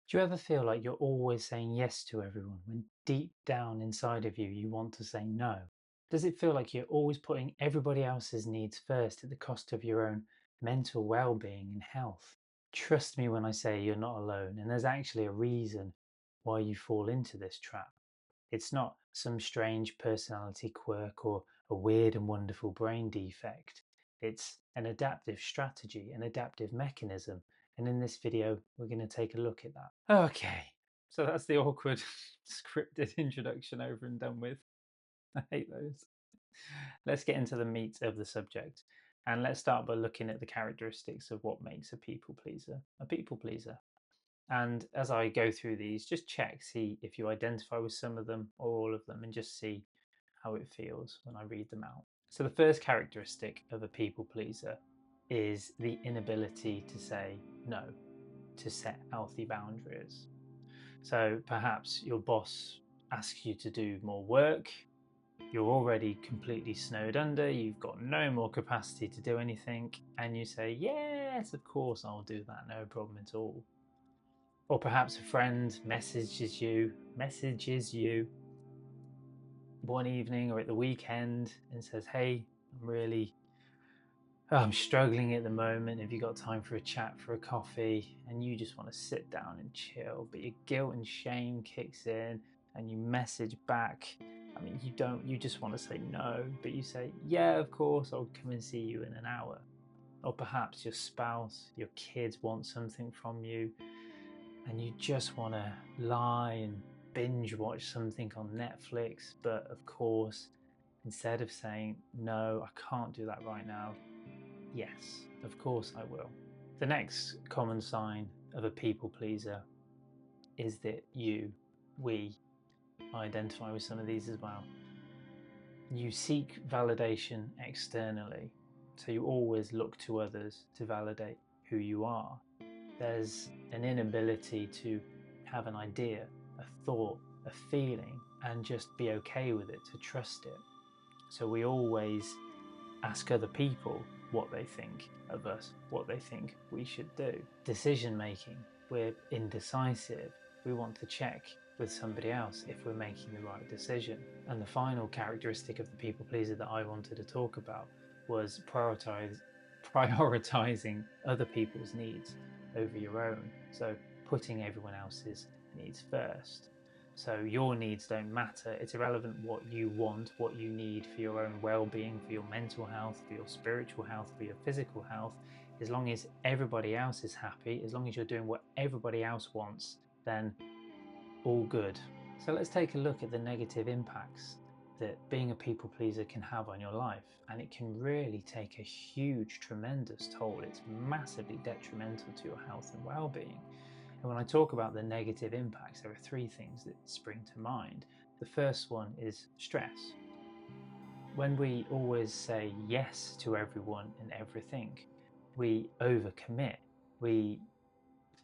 Do you ever feel like you're always saying yes to everyone when deep down inside of you, you want to say no? Does it feel like you're always putting everybody else's needs first at the cost of your own mental well being and health? Trust me when I say you're not alone, and there's actually a reason why you fall into this trap. It's not some strange personality quirk or a weird and wonderful brain defect. It's an adaptive strategy, an adaptive mechanism. And in this video, we're going to take a look at that. Okay, so that's the awkward scripted introduction over and done with. I hate those. Let's get into the meat of the subject. And let's start by looking at the characteristics of what makes a people pleaser. A people pleaser. And as I go through these, just check, see if you identify with some of them or all of them, and just see how it feels when I read them out. So, the first characteristic of a people pleaser is the inability to say no, to set healthy boundaries. So, perhaps your boss asks you to do more work, you're already completely snowed under, you've got no more capacity to do anything, and you say, yes, of course, I'll do that, no problem at all. Or perhaps a friend messages you one evening or at the weekend and says, "Hey, I'm struggling at the moment. Have you got time for a chat, for a coffee?" And you just want to sit down and chill, but your guilt and shame kicks in and you message back. I mean, you just want to say no, but you say, "Yeah, of course, I'll come and see you in an hour." Or perhaps your spouse, your kids want something from you and you just want to lie and binge watch something on Netflix, but of course, instead of saying, no, I can't do that right now, yes, of course I will. The next common sign of a people pleaser is that we identify with some of these as well. You seek validation externally, so you always look to others to validate who you are. There's an inability to have an idea, a thought, a feeling, and just be okay with it, to trust it. So we always ask other people what they think of us, what they think we should do. Decision making, we're indecisive. We want to check with somebody else if we're making the right decision. And the final characteristic of the people pleaser that I wanted to talk about was prioritizing other people's needs over your own. So putting everyone else's needs first. So your needs don't matter. It's irrelevant what you want, what you need for your own well-being, for your mental health, for your spiritual health, for your physical health. As long as everybody else is happy, as long as you're doing what everybody else wants, then all good. So let's take a look at the negative impacts that being a people pleaser can have on your life. And it can really take a huge, tremendous toll. It's massively detrimental to your health and well-being. And when I talk about the negative impacts, there are three things that spring to mind. The first one is stress. When we always say yes to everyone and everything, we overcommit. We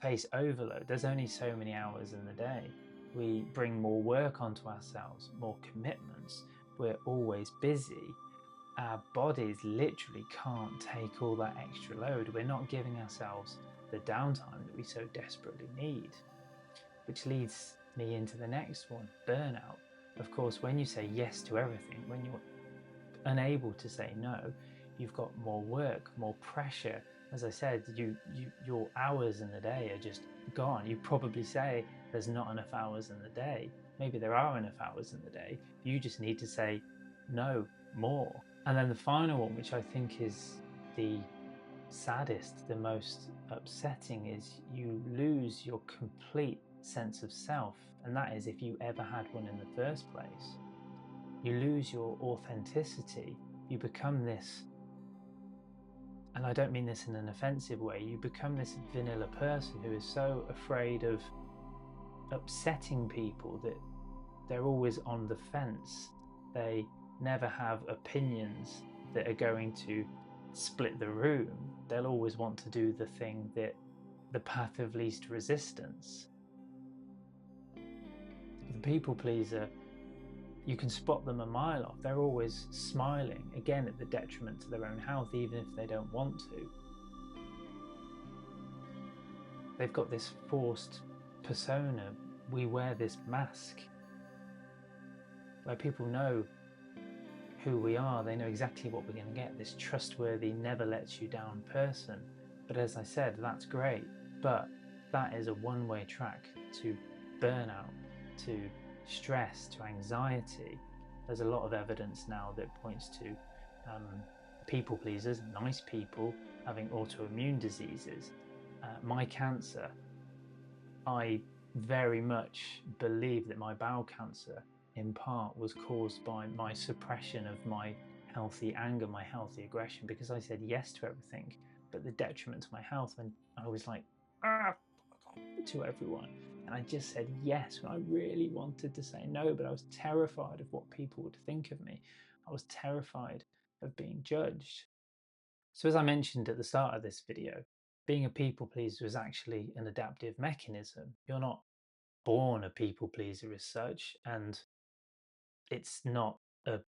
face overload. There's only so many hours in the day. We bring more work onto ourselves, more commitments. We're always busy. Our bodies literally can't take all that extra load. We're not giving ourselves the downtime that we so desperately need. Which leads me into the next one, burnout. Of course, when you say yes to everything, when you're unable to say no, you've got more work, more pressure. As I said, your hours in the day are just gone. You probably say there's not enough hours in the day. Maybe there are enough hours in the day. You just need to say no more. And then the final one, which I think is the saddest, the most upsetting, is you lose your complete sense of self. And that is if you ever had one in the first place. You lose your authenticity. You become this, and I don't mean this in an offensive way, you become this vanilla person who is so afraid of upsetting people that they're always on the fence. They never have opinions that are going to split the room. They'll always want to do the thing that the path of least resistance. The people pleaser, you can spot them a mile off. They're always smiling, again at the detriment to their own health, even if they don't want to. They've got this forced persona, we wear this mask where people know who we are, they know exactly what we're going to get, this trustworthy, never lets you down person. But as I said, that's great, but that is a one-way track to burnout, to stress, to anxiety. There's a lot of evidence now that points to people pleasers, nice people, having autoimmune diseases. My cancer, I very much believe that my bowel cancer in part was caused by my suppression of my healthy anger, my healthy aggression, because I said yes to everything, but the detriment to my health, when I was like, to everyone, and I just said yes when I really wanted to say no, but I was terrified of what people would think of me. I was terrified of being judged. So as I mentioned at the start of this video, being a people pleaser is actually an adaptive mechanism. You're not born a people pleaser as such, and it's not a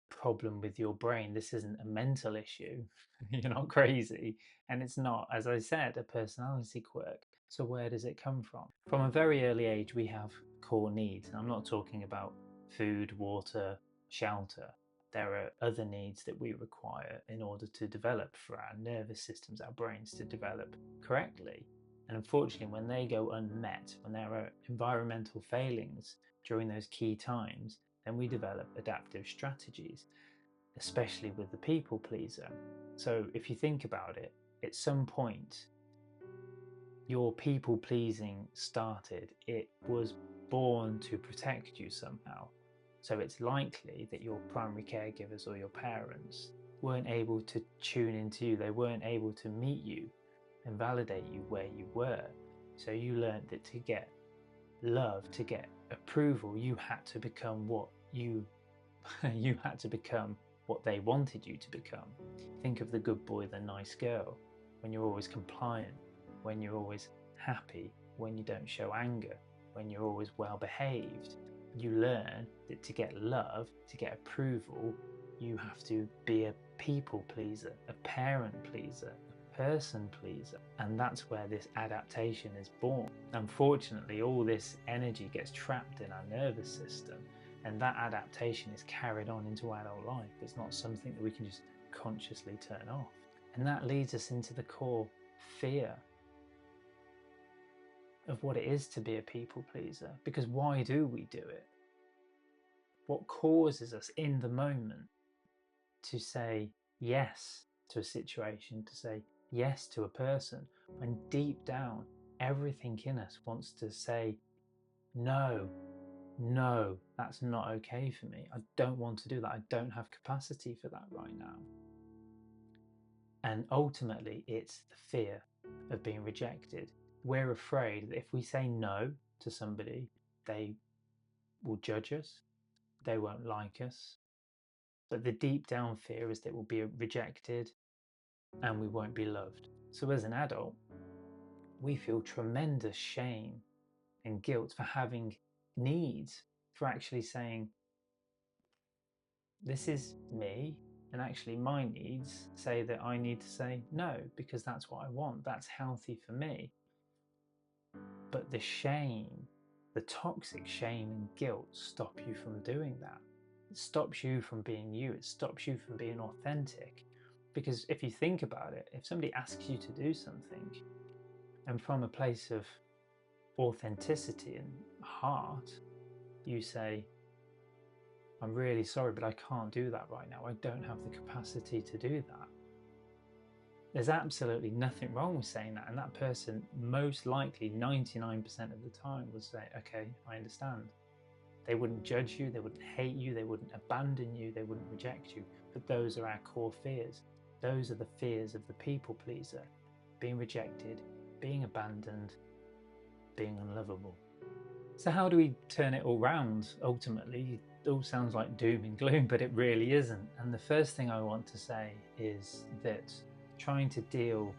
problem with your brain. This isn't a mental issue. You're not crazy. And it's not, as I said, a personality quirk. So where does it come from? From a very early age, we have core needs. And I'm not talking about food, water, shelter. There are other needs that we require in order to develop, for our nervous systems, our brains to develop correctly. And unfortunately, when they go unmet, when there are environmental failings during those key times, then we develop adaptive strategies, especially with the people pleaser. So if you think about it, at some point, your people pleasing started. It was born to protect you somehow. So it's likely that your primary caregivers or your parents weren't able to tune into you. They weren't able to meet you and validate you where you were. So you learned that to get love, to get approval, you had to become what you had to become what they wanted you to become. Think of the good boy, the nice girl. When you're always compliant, when you're always happy, when you don't show anger, when you're always well behaved, you learn that to get love, to get approval, you have to be a people pleaser, a parent pleaser, a person pleaser. And that's where this adaptation is born. Unfortunately, all this energy gets trapped in our nervous system, and that adaptation is carried on into adult life. It's not something that we can just consciously turn off. And that leads us into the core fear of what it is to be a people pleaser. Because why do we do it? What causes us in the moment to say yes to a situation, to say yes to a person, when deep down everything in us wants to say no, no, that's not okay for me. I don't want to do that. I don't have capacity for that right now. And ultimately, it's the fear of being rejected. We're afraid that if we say no to somebody, they will judge us, they won't like us. But the deep down fear is that we'll be rejected and we won't be loved. So as an adult, we feel tremendous shame and guilt for having needs, for actually saying, this is me, and actually my needs say that I need to say no, because that's what I want, that's healthy for me. But the shame, the toxic shame and guilt stop you from doing that. It stops you from being you, it stops you from being authentic. Because if you think about it, if somebody asks you to do something, and from a place of authenticity and heart, you say, I'm really sorry, but I can't do that right now. I don't have the capacity to do that. There's absolutely nothing wrong with saying that. And that person, most likely 99% of the time, would say, okay, I understand. They wouldn't judge you, they wouldn't hate you, they wouldn't abandon you, they wouldn't reject you. But those are our core fears. Those are the fears of the people pleaser. Being rejected, being abandoned, being unlovable. So how do we turn it all round ultimately? It all sounds like doom and gloom, but it really isn't. And the first thing I want to say is that trying to deal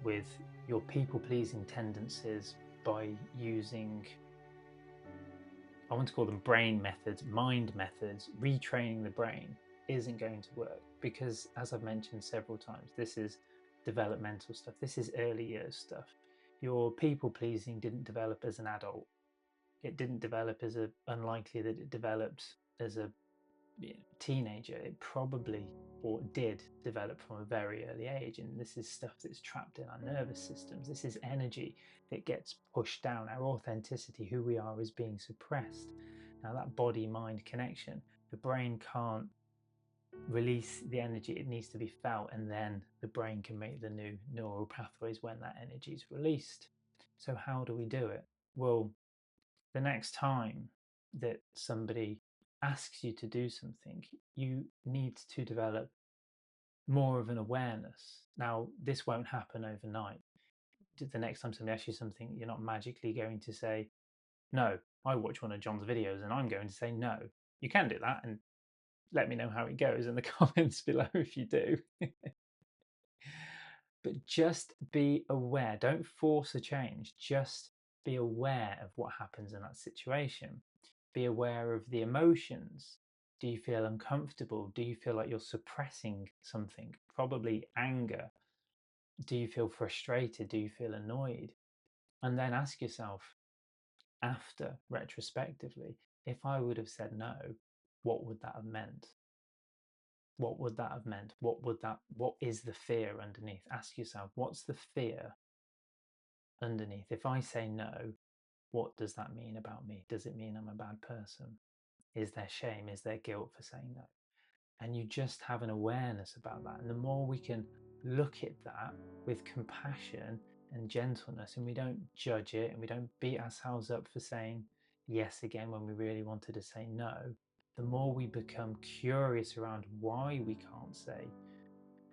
with your people-pleasing tendencies by using, I want to call them brain methods, mind methods, retraining the brain, isn't going to work. Because as I've mentioned several times, this is developmental stuff. This is early years stuff. Your people pleasing didn't develop as an adult. It didn't develop as unlikely that it developed as a teenager. It probably or did develop from a very early age, and this is stuff that's trapped in our nervous systems. This is energy that gets pushed down. Our authenticity, who we are, is being suppressed. Now that body-mind connection, the brain can't release the energy. It needs to be felt, and then the brain can make the new neural pathways when that energy is released. So how do we do it? Well, the next time that somebody asks you to do something, you need to develop more of an awareness. Now, this won't happen overnight. The next time somebody asks you something, you're not magically going to say, no, I watch one of John's videos and I'm going to say no. You can do that and let me know how it goes in the comments below if you do. But just be aware. Don't force a change. Just be aware of what happens in that situation. Be aware of the emotions. Do you feel uncomfortable? Do you feel like you're suppressing something? Probably anger. Do you feel frustrated? Do you feel annoyed? And then ask yourself after, retrospectively, if I would have said no, what would that have meant? What would that have meant? What is the fear underneath? Ask yourself, what's the fear underneath? If I say no, what does that mean about me? Does it mean I'm a bad person? Is there shame? Is there guilt for saying no? And you just have an awareness about that. And the more we can look at that with compassion and gentleness, and we don't judge it and we don't beat ourselves up for saying yes again when we really wanted to say no, the more we become curious around why we can't say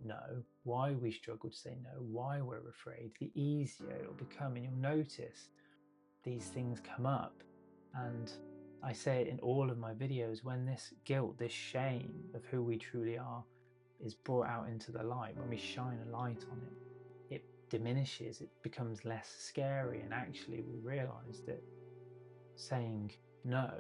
no, why we struggle to say no, why we're afraid, the easier it'll become. And you'll notice these things come up. And I say it in all of my videos, when this guilt, this shame of who we truly are is brought out into the light, when we shine a light on it, it diminishes, it becomes less scary. And actually we realize that saying no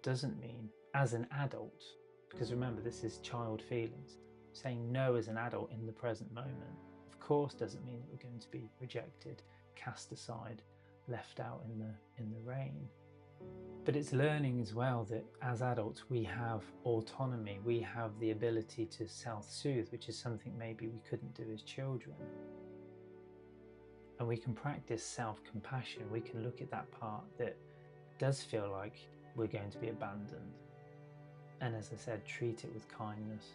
doesn't mean, as an adult, because remember, this is child feelings, saying no as an adult in the present moment, of course, doesn't mean that we're going to be rejected, cast aside, left out in the rain. But it's learning as well that as adults we have autonomy, we have the ability to self-soothe, which is something maybe we couldn't do as children. And we can practice self-compassion. We can look at that part that does feel like we're going to be abandoned, and as I said, treat it with kindness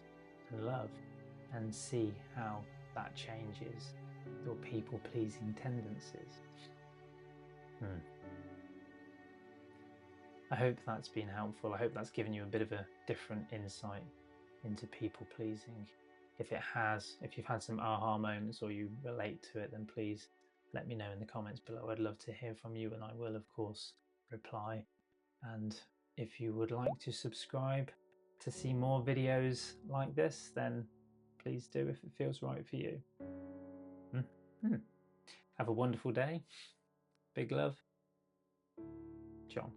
and love, and see how that changes your people-pleasing tendencies. I hope that's been helpful. I hope that's given you a bit of a different insight into people-pleasing. If it has, if you've had some aha moments or you relate to it, then please let me know in the comments below. I'd love to hear from you, and I will, of course, reply. And if you would like to subscribe to see more videos like this, then please do if it feels right for you. Have a wonderful day. Big love, John.